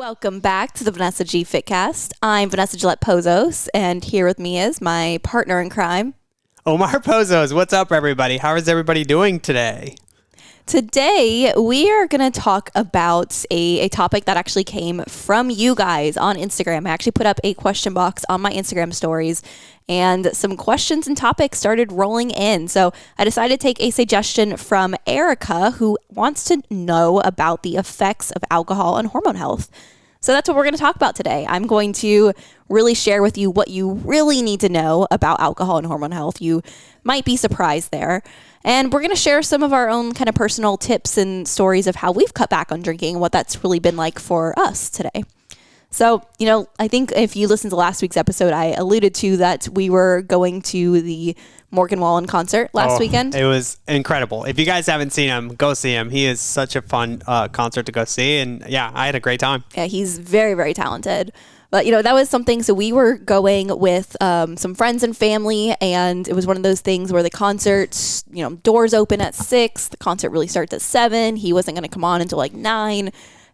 Welcome back to the Vanessa G Fitcast. I'm Vanessa Gillette Pozos, and here with me is my partner in crime, Omar Pozos. What's up, everybody? How is everybody doing today? Today, we are going to talk about a topic that actually came from you guys on Instagram. I actually put up a question box on my Instagram stories, and some questions and topics started rolling in. So I decided to take a suggestion from Ericka, who wants to know about the effects of alcohol on hormone health. So that's what we're going to talk about today. I'm going to really share with you what you really need to know about alcohol and hormone health. You might be surprised there. And we're going to share some of our own kind of personal tips and stories of how we've cut back on drinking and what that's really been like for us today. So, I think if you listened to last week's episode, I alluded to that we were going to the Morgan Wallen Concert last weekend. It was incredible. If you guys haven't seen him, go see him. He is such a fun concert to go see. And yeah, I had a great time. Yeah, he's very, very talented. But, that was something. So we were going with some friends and family, and it was one of those things where the concert, doors open at 6. The concert really starts at 7. He wasn't going to come on until like 9.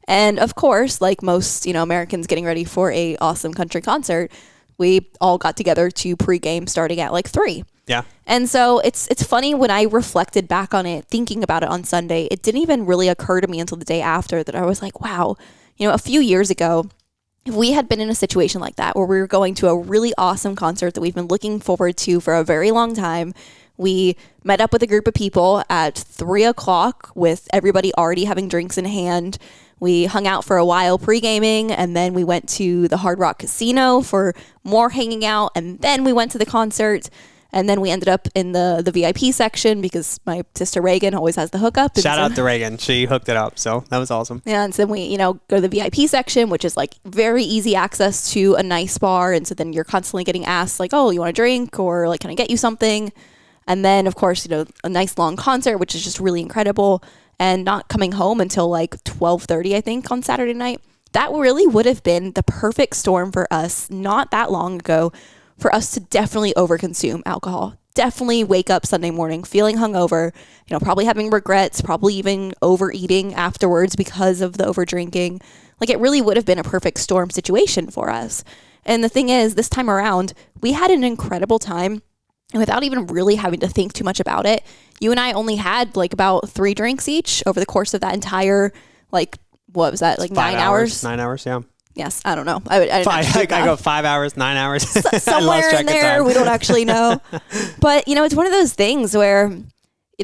And of course, like most, Americans getting ready for a awesome country concert, we all got together to pregame starting at like 3. Yeah. And so it's funny when I reflected back on it, thinking about it on Sunday, it didn't even really occur to me until the day after that I was like, wow, a few years ago, if we had been in a situation like that where we were going to a really awesome concert that we've been looking forward to for a very long time, we met up with a group of people at 3 o'clock with everybody already having drinks in hand. We hung out for a while pre-gaming, and then we went to the Hard Rock Casino for more hanging out, and then we went to the concert. And then we ended up in the VIP section because my sister Reagan always has the hookup. Shout out to Reagan. She hooked it up. So that was awesome. Yeah. And so then we, go to the VIP section, which is like very easy access to a nice bar. And so then you're constantly getting asked like, oh, you want a drink, or like, can I get you something? And then of course, a nice long concert, which is just really incredible, and not coming home until like 12:30, I think, on Saturday night. That really would have been the perfect storm for us not that long ago, for us to definitely overconsume alcohol. Definitely wake up Sunday morning feeling hungover, probably having regrets, probably even overeating afterwards because of the overdrinking. Like, it really would have been a perfect storm situation for us. And the thing is, this time around, we had an incredible time, and without even really having to think too much about it, you and I only had like about 3 drinks each over the course of that entire, like, what was that? Like 9 hours? 9 hours, yeah. Yes, I don't know. I go 5 hours, 9 hours. Somewhere in there, we don't actually know. But, it's one of those things where,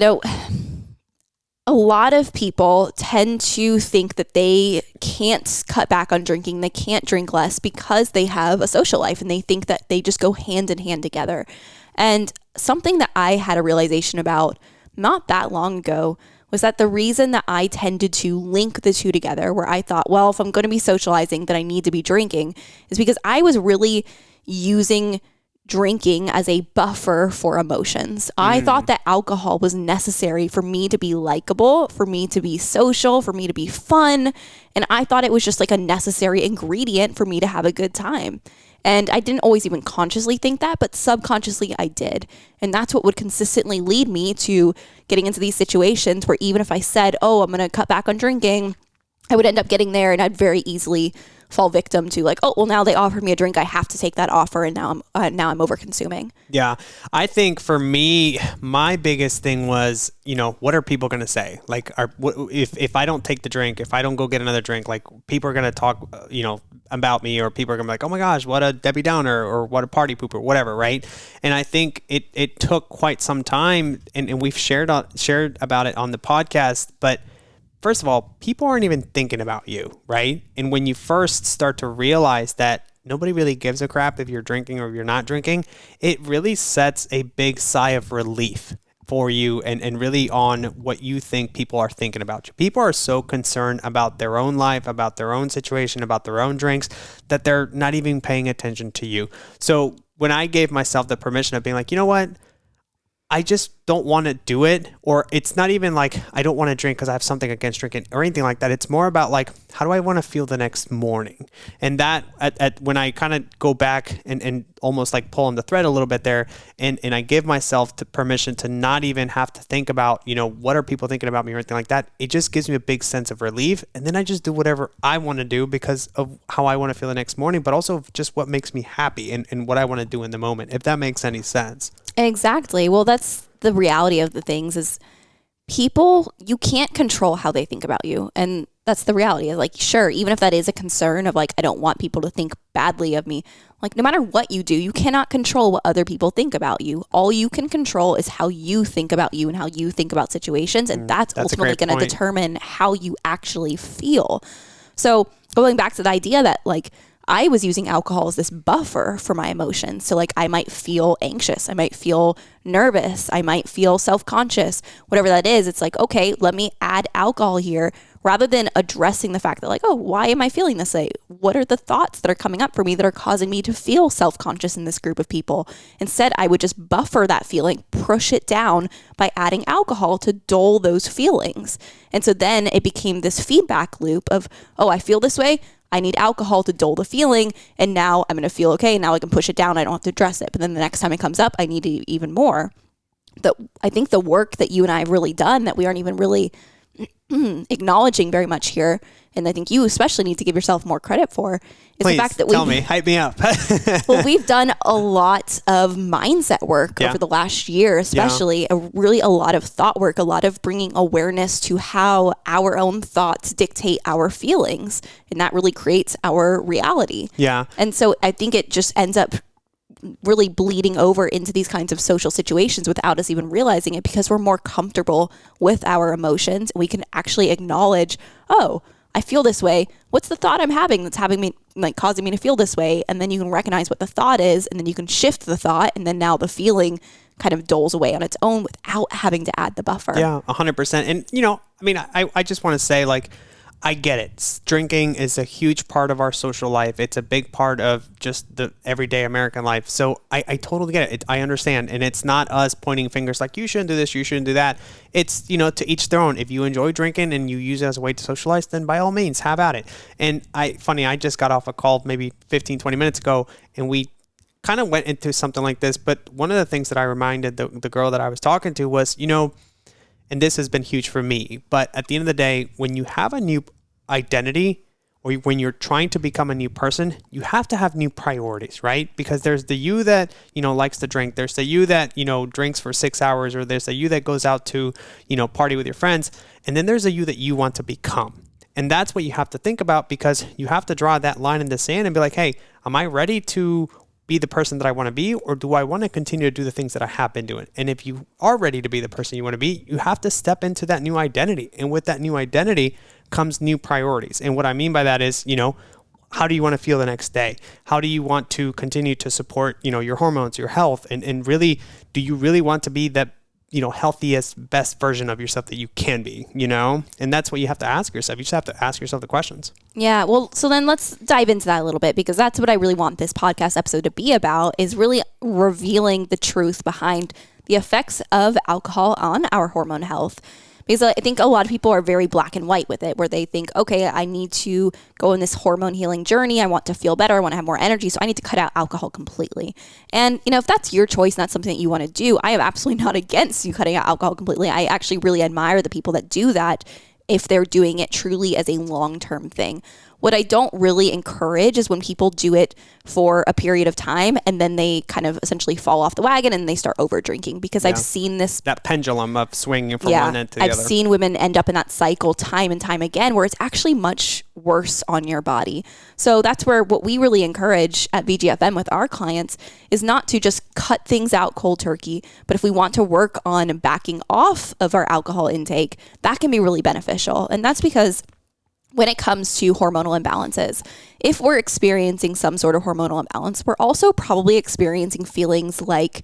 a lot of people tend to think that they can't cut back on drinking. They can't drink less because they have a social life, and they think that they just go hand in hand together. And something that I had a realization about not that long ago was that the reason that I tended to link the two together, where I thought, well, if I'm going to be socializing, then I need to be drinking, is because I was really using drinking as a buffer for emotions. I thought that alcohol was necessary for me to be likable, for me to be social, for me to be fun. And I thought it was just like a necessary ingredient for me to have a good time. And I didn't always even consciously think that, but subconsciously I did. And that's what would consistently lead me to getting into these situations where even if I said, oh, I'm going to cut back on drinking, I would end up getting there, and I'd very easily fall victim to like, oh, well, now they offered me a drink, I have to take that offer, and now I'm over consuming. Yeah. I think for me, my biggest thing was, what are people going to say? Like, if I don't take the drink, if I don't go get another drink, like, people are going to talk, about me, or people are going to be like, oh my gosh, what a Debbie Downer, or what a party pooper, whatever. Right. And I think it took quite some time, and we've shared about it on the podcast, but first of all, people aren't even thinking about you, right? And when you first start to realize that nobody really gives a crap if you're drinking or if you're not drinking, it really sets a big sigh of relief for you, and really on what you think people are thinking about you. People are so concerned about their own life, about their own situation, about their own drinks, that they're not even paying attention to you. So when I gave myself the permission of being like, you know what? I just don't want to do it. Or it's not even like I don't want to drink because I have something against drinking or anything like that. It's more about like, how do I want to feel the next morning? And that when I kind of go back and almost like pull on the thread a little bit there, and I give myself permission to not even have to think about, what are people thinking about me or anything like that. It just gives me a big sense of relief. And then I just do whatever I want to do because of how I want to feel the next morning, but also just what makes me happy and what I want to do in the moment, if that makes any sense. Exactly. Well, that's the reality of the things is people, you can't control how they think about you. And that's the reality. Like, sure, even if that is a concern of like, I don't want people to think badly of me, like no matter what you do, you cannot control what other people think about you. All you can control is how you think about you and how you think about situations. And that's ultimately going to determine how you actually feel. So going back to the idea that like, I was using alcohol as this buffer for my emotions. So like I might feel anxious, I might feel nervous, I might feel self-conscious, whatever that is. It's like, okay, let me add alcohol here rather than addressing the fact that like, oh, why am I feeling this way? What are the thoughts that are coming up for me that are causing me to feel self-conscious in this group of people? Instead, I would just buffer that feeling, push it down by adding alcohol to dull those feelings. And so then it became this feedback loop of, oh, I feel this way, I need alcohol to dull the feeling, and now I'm going to feel okay. Now I can push it down. I don't have to address it. But then the next time it comes up, I need it even more. I think the work that you and I have really done that we aren't even really acknowledging very much here, and I think you especially need to give yourself more credit for, is Please, the fact that tell me, hype me up. well, we've done a lot of mindset work over the last year, especially really a lot of thought work, a lot of bringing awareness to how our own thoughts dictate our feelings, and that really creates our reality. Yeah. And so I think it just ends up really bleeding over into these kinds of social situations without us even realizing it, because we're more comfortable with our emotions. We can actually acknowledge, oh, I feel this way. What's the thought I'm having that's having me, like, causing me to feel this way? And then you can recognize what the thought is, and then you can shift the thought, and then now the feeling kind of doles away on its own without having to add the buffer. Yeah, 100%. And, I just want to say, like, I get it. Drinking is a huge part of our social life. It's a big part of just the everyday American life. So I totally get it. I understand. And it's not us pointing fingers like, you shouldn't do this, you shouldn't do that. It's, to each their own. If you enjoy drinking and you use it as a way to socialize, then by all means, have at it. And I just got off a call maybe 15, 20 minutes ago, and we kind of went into something like this. But one of the things that I reminded the girl that I was talking to was, and this has been huge for me, but at the end of the day, when you have a new identity, or when you're trying to become a new person, you have to have new priorities, right? Because there's the you that, likes to drink. There's the you that, drinks for 6 hours, or there's the you that goes out to, party with your friends. And then there's a you that you want to become. And that's what you have to think about, because you have to draw that line in the sand and be like, hey, am I ready to be the person that I want to be, or do I want to continue to do the things that I have been doing? And if you are ready to be the person you want to be, you have to step into that new identity. And with that new identity comes new priorities. And what I mean by that is, how do you want to feel the next day? How do you want to continue to support, your hormones, your health? And really, do you really want to be that, healthiest, best version of yourself that you can be, And that's what you have to ask yourself. You just have to ask yourself the questions. Yeah. Well, so then let's dive into that a little bit, because that's what I really want this podcast episode to be about, is really revealing the truth behind the effects of alcohol on our hormone health. Because I think a lot of people are very black and white with it, where they think, okay, I need to go on this hormone healing journey. I want to feel better. I want to have more energy. So I need to cut out alcohol completely. And, if that's your choice and that's something that you want to do, I am absolutely not against you cutting out alcohol completely. I actually really admire the people that do that if they're doing it truly as a long-term thing. What I don't really encourage is when people do it for a period of time and then they kind of essentially fall off the wagon and they start over drinking, because I've seen that pendulum of swinging from one end to the other. I've seen women end up in that cycle time and time again, where it's actually much worse on your body. So that's where what we really encourage at VGFM with our clients is not to just cut things out cold turkey, but if we want to work on backing off of our alcohol intake, that can be really beneficial. And that's because when it comes to hormonal imbalances, if we're experiencing some sort of hormonal imbalance, we're also probably experiencing feelings like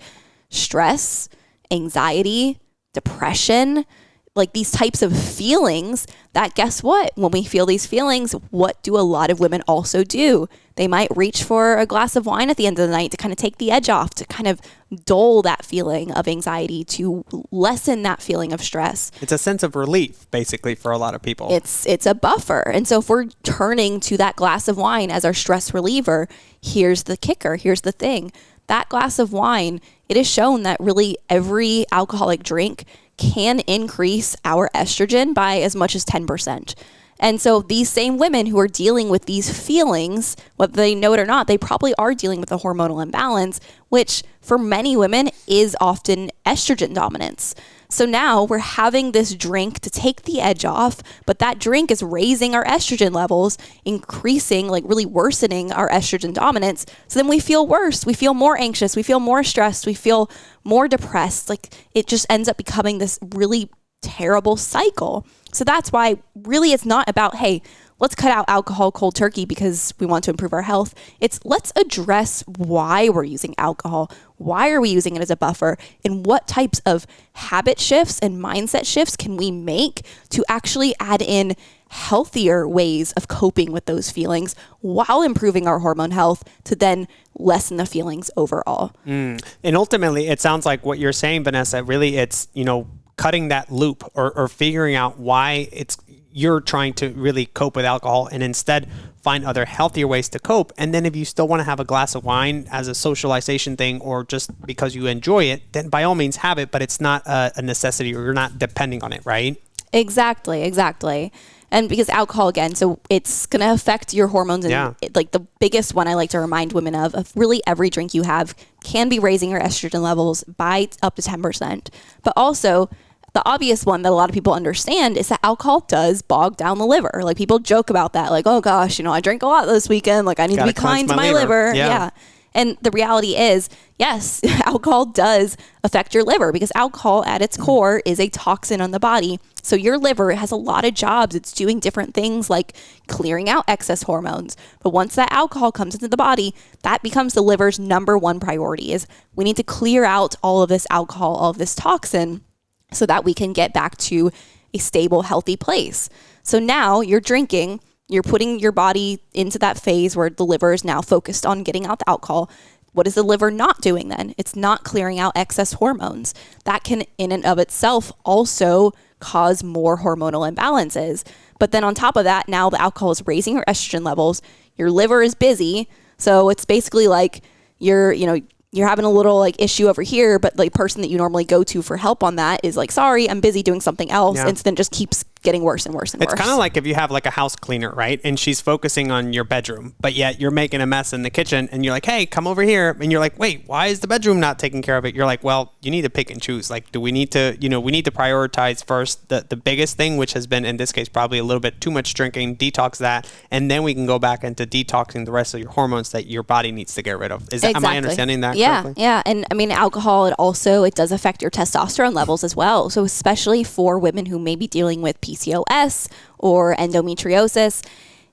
stress, anxiety, depression. like these types of feelings that, guess what? When we feel these feelings, what do a lot of women also do? They might reach for a glass of wine at the end of the night to kind of take the edge off, to kind of dull that feeling of anxiety, to lessen that feeling of stress. It's a sense of relief, basically, for a lot of people. It's a buffer. And so if we're turning to that glass of wine as our stress reliever, here's the kicker. Here's the thing. That glass of wine, it is shown that really every alcoholic drink can increase our estrogen by as much as 10%. And so these same women who are dealing with these feelings, whether they know it or not, they probably are dealing with a hormonal imbalance, which for many women is often estrogen dominance. So now we're having this drink to take the edge off, but that drink is raising our estrogen levels, increasing, like really worsening our estrogen dominance. So then we feel worse. We feel more anxious. We feel more stressed. We feel more depressed. Like it just ends up becoming this really terrible cycle. So that's why really it's not about, hey, let's cut out alcohol cold turkey because we want to improve our health. It's let's address why we're using alcohol. Why are we using it as a buffer? And what types of habit shifts and mindset shifts can we make to actually add in healthier ways of coping with those feelings while improving our hormone health to then lessen the feelings overall. And ultimately, it sounds like what you're saying, Vanessa, really it's, cutting that loop or figuring out why you're trying to really cope with alcohol and instead find other healthier ways to cope. And then if you still want to have a glass of wine as a socialization thing or just because you enjoy it, then by all means have it, but it's not a necessity or you're not depending on it, right? Exactly. And because alcohol, again, so it's going to affect your hormones. And like the biggest one I like to remind women of really every drink you have can be raising your estrogen levels by up to 10%. But also the obvious one that a lot of people understand is that alcohol does bog down the liver. Like people joke about that. Like, oh gosh, I drank a lot this weekend. Like I need to be kind to my liver. Yeah. And the reality is, yes, alcohol does affect your liver because alcohol at its core is a toxin on the body. So your liver has a lot of jobs. It's doing different things like clearing out excess hormones. But once that alcohol comes into the body, that becomes the liver's number one priority is we need to clear out all of this alcohol, all of this toxin so that we can get back to a stable, healthy place. So now you're drinking. You're putting your body into that phase where the liver is now focused on getting out the alcohol. What is the liver not doing then? It's not clearing out excess hormones. That can, in and of itself, also cause more hormonal imbalances. But then on top of that, now the alcohol is raising your estrogen levels. Your liver is busy. So it's basically like you're having a little like issue over here, but the person that you normally go to for help on that is like, sorry, I'm busy doing something else. Yeah. And so then just keeps getting worse and worse and worse. It's kind of like if you have like a house cleaner, right? And she's focusing on your bedroom, but yet you're making a mess in the kitchen and you're like, hey, come over here. And you're like, wait, why is the bedroom not taking care of it? You're like, well, you need to pick and choose. Like, do we need to, we need to prioritize first the biggest thing, which has been in this case, probably a little bit too much drinking, detox that. And then we can go back into detoxing the rest of your hormones that your body needs to get rid of. Am I understanding that correctly? Yeah. And I mean, alcohol, it does affect your testosterone levels as well. So especially for women who may be dealing with PCOS or endometriosis,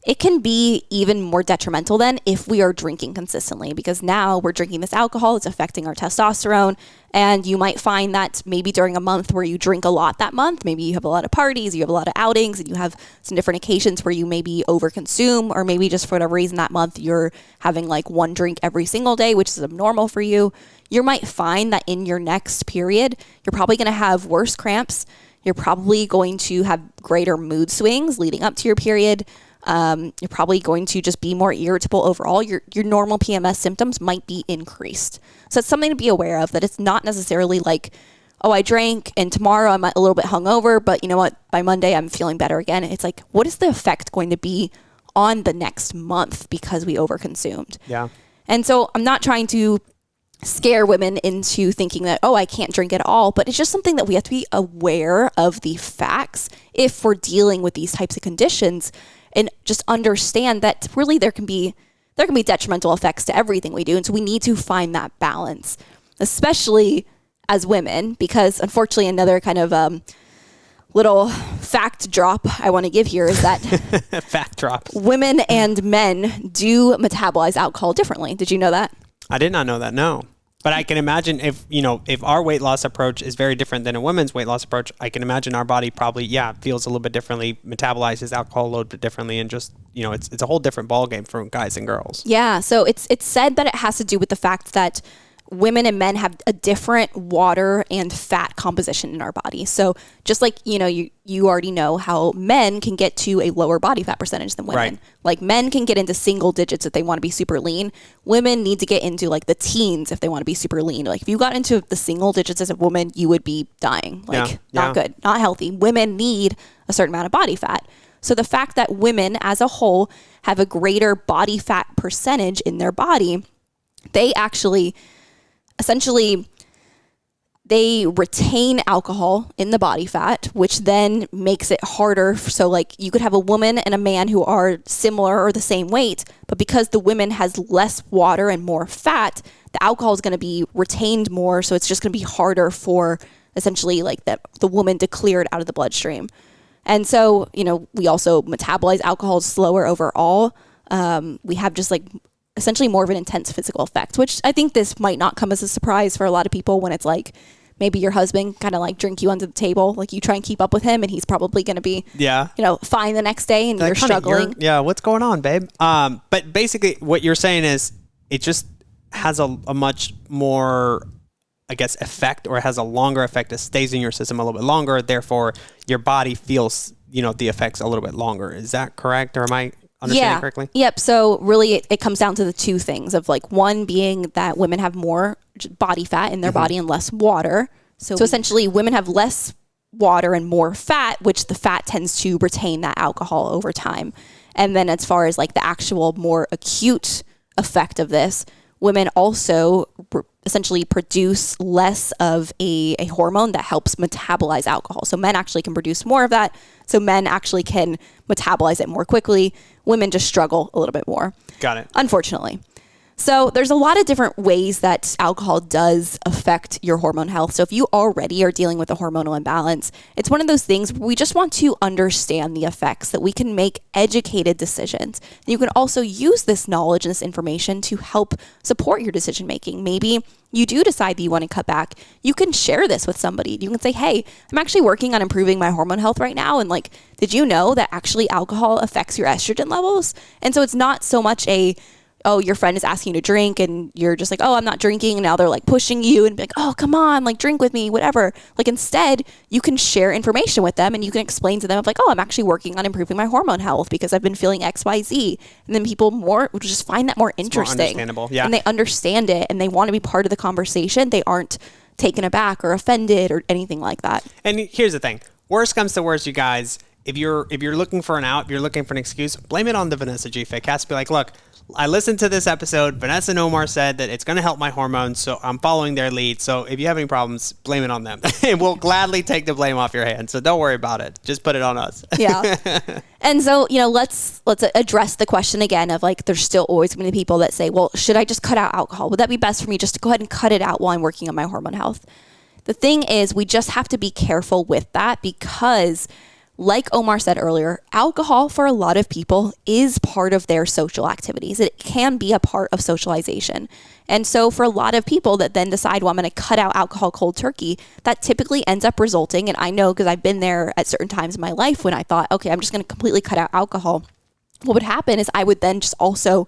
it can be even more detrimental than if we are drinking consistently, because now we're drinking this alcohol, it's affecting our testosterone. And you might find that maybe during a month where you drink a lot that month, maybe you have a lot of parties, you have a lot of outings, and you have some different occasions where you maybe overconsume, or maybe just for whatever reason that month you're having like one drink every single day, which is abnormal for you. You might find that in your next period, you're probably going to have worse cramps. You're probably going to have greater mood swings leading up to your period. You're probably going to just be more irritable overall. Your normal PMS symptoms might be increased. So it's something to be aware of, that it's not necessarily like, oh, I drank and tomorrow I'm a little bit hungover, but you know what? By Monday, I'm feeling better again. It's like, what is the effect going to be on the next month because we overconsumed? Yeah. And so I'm not trying to scare women into thinking that, oh, I can't drink at all. But it's just something that we have to be aware of the facts if we're dealing with these types of conditions, and just understand that really there can be detrimental effects to everything we do. And so we need to find that balance, especially as women, because unfortunately another kind of little fact drop I want to give here is that fact drop. Women and men do metabolize alcohol differently. Did you know that? I did not know that. No. But I can imagine if our weight loss approach is very different than a woman's weight loss approach, I can imagine our body probably, feels a little bit differently, metabolizes alcohol a little bit differently, and just, it's a whole different ballgame for guys and girls. Yeah. So it's said that it has to do with the fact that women and men have a different water and fat composition in our body. So just like, you already know how men can get to a lower body fat percentage than women. Right. Like men can get into single digits if they want to be super lean. Women need to get into like the teens if they want to be super lean. Like if you got into the single digits as a woman, you would be dying. Not good, not healthy. Women need a certain amount of body fat. So the fact that women as a whole have a greater body fat percentage in their body, they actually essentially they retain alcohol in the body fat, which then makes it harder. So like you could have a woman and a man who are similar or the same weight, but because the woman has less water and more fat, the alcohol is going to be retained more. So it's just going to be harder for essentially like the woman to clear it out of the bloodstream. And so, we also metabolize alcohol slower overall. We have just like essentially more of an intense physical effect, which I think this might not come as a surprise for a lot of people when it's like maybe your husband kind of like drink you under the table, like you try and keep up with him and he's probably going to be, fine the next day and you're struggling. What's going on, babe? But basically what you're saying is it just has a much more, I guess, effect, or it has a longer effect. It stays in your system a little bit longer. Therefore, your body feels, the effects a little bit longer. Is that correct? Or am I understanding correctly? Yep. So really it comes down to the two things of like one being that women have more body fat in their body and less water. So essentially women have less water and more fat, which the fat tends to retain that alcohol over time. And then as far as like the actual more acute effect of this, women also essentially produce less of a hormone that helps metabolize alcohol. So men actually can produce more of that. So men actually can metabolize it more quickly. Women just struggle a little bit more. Got it. Unfortunately. So there's a lot of different ways that alcohol does affect your hormone health. So if you already are dealing with a hormonal imbalance, it's one of those things where we just want to understand the effects, that we can make educated decisions. And you can also use this knowledge and this information to help support your decision making. Maybe you do decide that you want to cut back. You can share this with somebody. You can say, hey, I'm actually working on improving my hormone health right now. And like, did you know that actually alcohol affects your estrogen levels? And so it's not so much your friend is asking you to drink and you're just like, oh, I'm not drinking. And now they're like pushing you and be like, oh, come on, like drink with me, whatever. Like instead, you can share information with them and you can explain to them of like, oh, I'm actually working on improving my hormone health because I've been feeling X, Y, Z. And then people would just find that more interesting. It's more understandable. Yeah. And they understand it and they want to be part of the conversation. They aren't taken aback or offended or anything like that. And here's the thing. Worst comes to worst, you guys. If you're looking for an out, if you're looking for an excuse, blame it on the Vanessa G Fit Cast. Be like, look, I listened to this episode. Vanessa and Omar said that it's going to help my hormones, so I'm following their lead. So if you have any problems, blame it on them. And we'll gladly take the blame off your hands. So don't worry about it. Just put it on us. Yeah. And so, let's address the question again of like, there's still always going to be people that say, well, should I just cut out alcohol? Would that be best for me just to go ahead and cut it out while I'm working on my hormone health? The thing is, we just have to be careful with that because like Omar said earlier, alcohol for a lot of people is part of their social activities. It can be a part of socialization. And so for a lot of people that then decide, well, I'm going to cut out alcohol cold turkey, that typically ends up resulting, and I know because I've been there at certain times in my life when I thought, okay, I'm just going to completely cut out alcohol. What would happen is I would then just also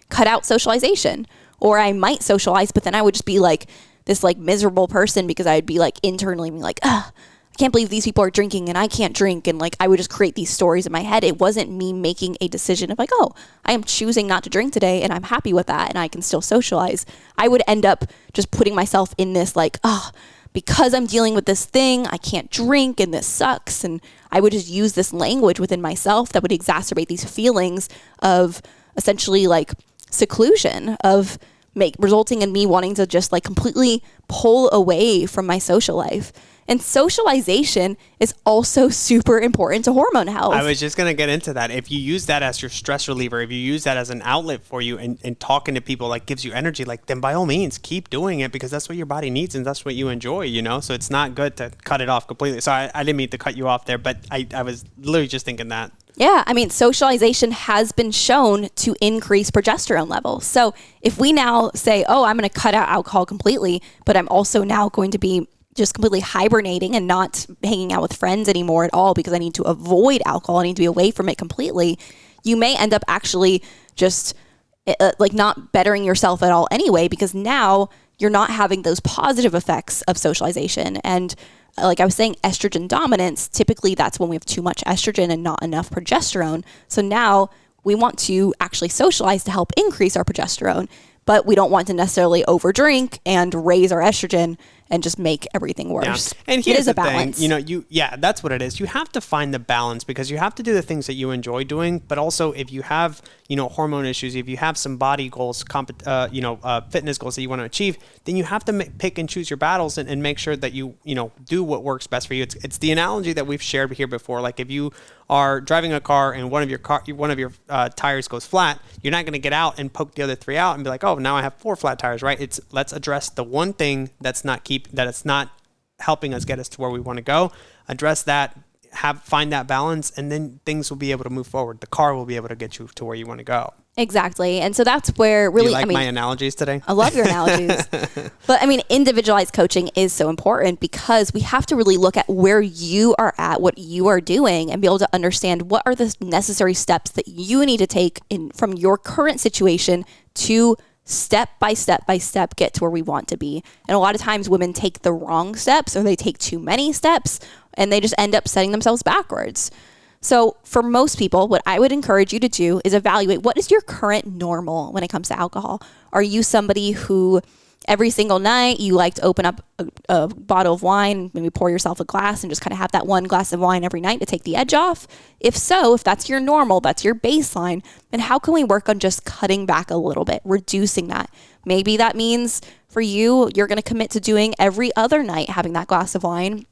cut out socialization, or I might socialize, but then I would just be like this like miserable person because I would be like internally being like, I can't believe these people are drinking and I can't drink. And like, I would just create these stories in my head. It wasn't me making a decision of like, oh, I am choosing not to drink today and I'm happy with that and I can still socialize. I would end up just putting myself in this like, because I'm dealing with this thing, I can't drink and this sucks. And I would just use this language within myself that would exacerbate these feelings of essentially like seclusion, of resulting in me wanting to just like completely pull away from my social life. And socialization is also super important to hormone health. I was just going to get into that. If you use that as your stress reliever, if you use that as an outlet for you and talking to people like gives you energy, like then by all means keep doing it because that's what your body needs and that's what you enjoy, So it's not good to cut it off completely. So I didn't mean to cut you off there, but I was literally just thinking that. Yeah, I mean, socialization has been shown to increase progesterone levels. So if we now say, oh, I'm going to cut out alcohol completely, but I'm also now going to be just completely hibernating and not hanging out with friends anymore at all because I need to avoid alcohol, I need to be away from it completely, you may end up actually just like not bettering yourself at all anyway, because now you're not having those positive effects of socialization. And like I was saying, estrogen dominance, typically that's when we have too much estrogen and not enough progesterone. So now we want to actually socialize to help increase our progesterone, but we don't want to necessarily overdrink and raise our estrogen and just make everything worse. Yeah. And here's a the balance. thing, that's what it is. You have to find the balance, because you have to do the things that you enjoy doing, but also if you have, hormone issues, if you have some body goals, fitness goals that you want to achieve, then you have to pick and choose your battles and make sure that you do what works best for you. It's the analogy that we've shared here before. Like if you are driving a car and one of your tires goes flat, you're not going to get out and poke the other three out and be like, oh, now I have 4 flat tires, right? Let's address the one thing that it's not helping us get us to where we want to go. Address that, find that balance, and then things will be able to move forward. The car will be able to get you to where you want to go. Exactly. And so that's where really, Do you like my analogies today? I love your analogies. But I mean, individualized coaching is so important because we have to really look at where you are at, what you are doing, and be able to understand what are the necessary steps that you need to take from your current situation to step by step get to where we want to be. And a lot of times women take the wrong steps, or they take too many steps, and they just end up setting themselves backwards. So for most people, what I would encourage you to do is evaluate what is your current normal when it comes to alcohol. Are you somebody who every single night you like to open up a bottle of wine, maybe pour yourself a glass and just kind of have that one glass of wine every night to take the edge off? If so, if that's your normal, that's your baseline, then how can we work on just cutting back a little bit, reducing that? Maybe that means for you, you're going to commit to doing every other night having that glass of wine.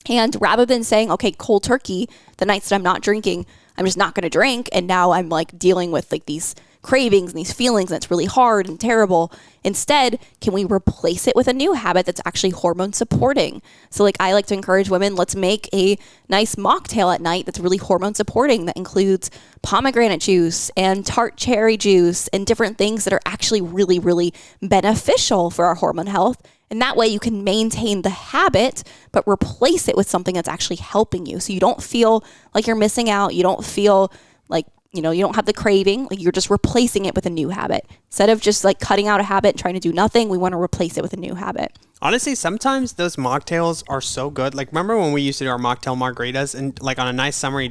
And rather than saying, okay, cold turkey, the nights that I'm not drinking, I'm just not going to drink. And now I'm like dealing with like these cravings and these feelings, and it's really hard and terrible. Instead, can we replace it with a new habit that's actually hormone supporting? So like I like to encourage women, let's make a nice mocktail at night that's really hormone supporting, that includes pomegranate juice and tart cherry juice and different things that are actually really, really beneficial for our hormone health. And that way you can maintain the habit, but replace it with something that's actually helping you. So you don't feel like you're missing out. You don't feel like, you don't have the craving. Like you're just replacing it with a new habit. Instead of just like cutting out a habit and trying to do nothing, we want to replace it with a new habit. Honestly, sometimes those mocktails are so good. Like, remember when we used to do our mocktail margaritas and like on a nice summery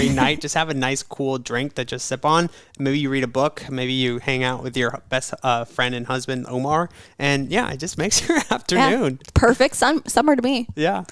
night, just have a nice cool drink to just sip on. Maybe you read a book, maybe you hang out with your best friend and husband, Omar. And yeah, it just makes your afternoon. Yeah, perfect summer to me. Yeah.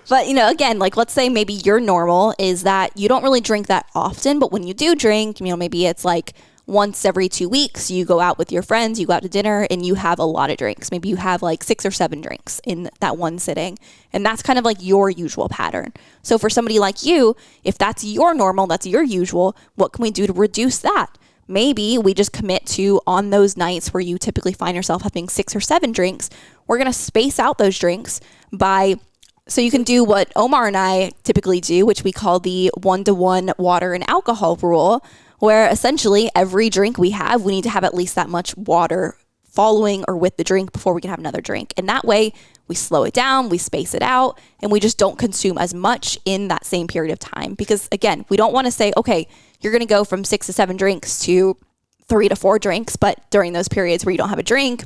But, again, like let's say maybe your normal is that you don't really drink that often, but when you do drink, maybe it's like once every 2 weeks, you go out with your friends, you go out to dinner, and you have a lot of drinks. Maybe you have like 6 or 7 drinks in that one sitting. And that's kind of like your usual pattern. So for somebody like you, if that's your normal, that's your usual, what can we do to reduce that? Maybe we just commit to, on those nights where you typically find yourself having 6 or 7 drinks, we're going to space out those drinks so you can do what Omar and I typically do, which we call the 1-to-1 water and alcohol rule, where essentially every drink we have, we need to have at least that much water following or with the drink before we can have another drink. And that way we slow it down, we space it out, and we just don't consume as much in that same period of time. Because again, we don't want to say, okay, you're going to go from 6 to 7 drinks to 3 to 4 drinks, but during those periods where you don't have a drink,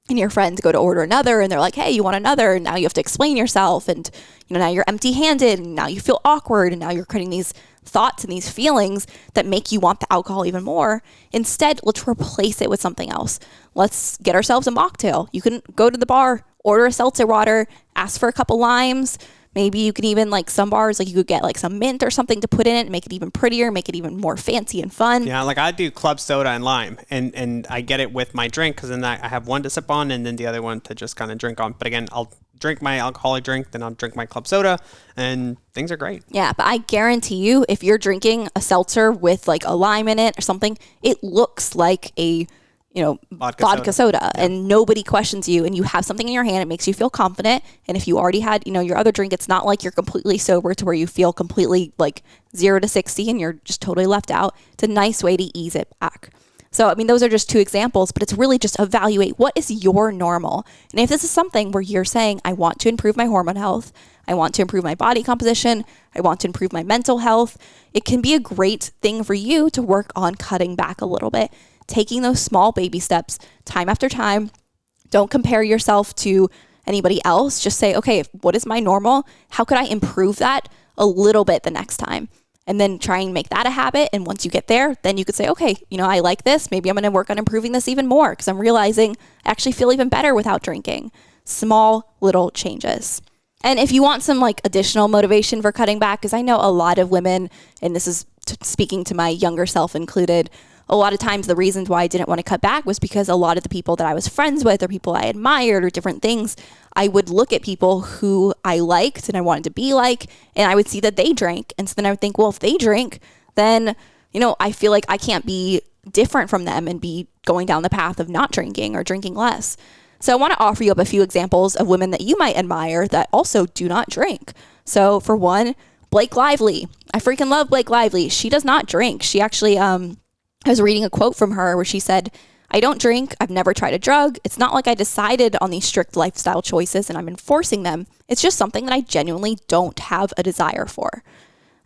and your friends go to order another and they're like, hey, you want another? And now you have to explain yourself. And, now you're empty handed and now you feel awkward. And now you're creating these thoughts and these feelings that make you want the alcohol even more. Instead, let's replace it with something else. Let's get ourselves a mocktail. You can go to the bar, order a seltzer water, ask for a couple limes. Maybe you can even, like some bars, like you could get like some mint or something to put in it and make it even prettier, make it even more fancy and fun. Yeah, like I do club soda and lime, and I get it with my drink because then I have one to sip on and then the other one to just kind of drink on. But again, I'll drink my alcoholic drink, then I'll drink my club soda, and things are great. Yeah, but I guarantee you, if you're drinking a seltzer with like a lime in it or something, it looks like a vodka soda, and nobody questions you, and you have something in your hand, it makes you feel confident. And if you already had, your other drink, it's not like you're completely sober to where you feel completely like 0 to 60 and you're just totally left out. It's a nice way to ease it back. So, those are just 2 examples, but it's really just evaluate what is your normal. And if this is something where you're saying, I want to improve my hormone health, I want to improve my body composition, I want to improve my mental health, it can be a great thing for you to work on cutting back a little bit, taking those small baby steps time after time. Don't compare yourself to anybody else. Just say, okay, what is my normal? How could I improve that a little bit the next time? And then try and make that a habit. And once you get there, then you could say, okay, I like this. Maybe I'm going to work on improving this even more because I'm realizing I actually feel even better without drinking. Small little changes. And if you want some additional motivation for cutting back, because I know a lot of women, and this is speaking to my younger self included, a lot of times the reasons why I didn't want to cut back was because a lot of the people that I was friends with or people I admired or different things, I would look at people who I liked and I wanted to be like, and I would see that they drank. And so then I would think, well, if they drink, then, I feel like I can't be different from them and be going down the path of not drinking or drinking less. So I want to offer you up a few examples of women that you might admire that also do not drink. So for one, Blake Lively. I freaking love Blake Lively. She does not drink. She actually, I was reading a quote from her where she said, I don't drink. I've never tried a drug. It's not like I decided on these strict lifestyle choices and I'm enforcing them. It's just something that I genuinely don't have a desire for.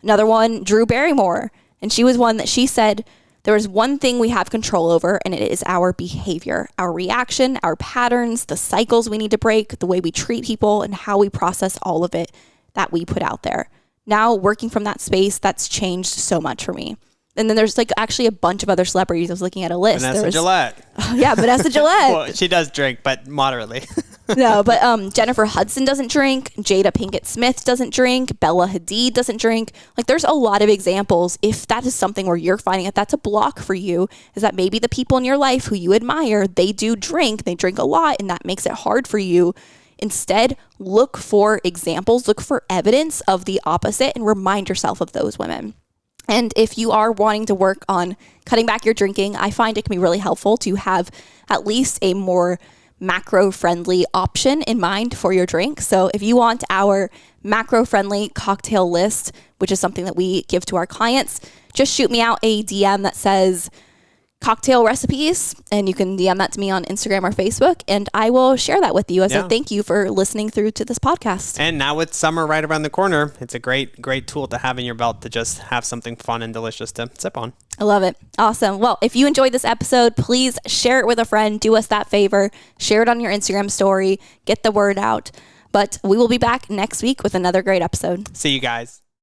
Another one, Drew Barrymore. And she was one that she said, there is one thing we have control over, and it is our behavior, our reaction, our patterns, the cycles we need to break, the way we treat people, and how we process all of it that we put out there. Now, working from that space, that's changed so much for me. And then there's actually a bunch of other celebrities. I was looking at a list. Vanessa Gillette. Yeah, Vanessa Gillette. Well, she does drink, but moderately. No, but Jennifer Hudson doesn't drink. Jada Pinkett Smith doesn't drink. Bella Hadid doesn't drink. There's a lot of examples. If that is something where you're finding that that's a block for you, is that maybe the people in your life who you admire, they do drink. They drink a lot, and that makes it hard for you. Instead, look for examples, look for evidence of the opposite, and remind yourself of those women. And if you are wanting to work on cutting back your drinking, I find it can be really helpful to have at least a more macro-friendly option in mind for your drink. So if you want our macro-friendly cocktail list, which is something that we give to our clients, just shoot me out a DM that says cocktail recipes, and you can DM that to me on Instagram or Facebook, and I will share that with you as a thank you for listening through to this podcast. And now with summer right around the corner, it's a great tool to have in your belt to just have something fun and delicious to sip on. I love it. Awesome. Well, if you enjoyed this episode, please share it with a friend. Do us that favor. Share it on your Instagram story. Get the word out. But we will be back next week with another great episode. See you guys.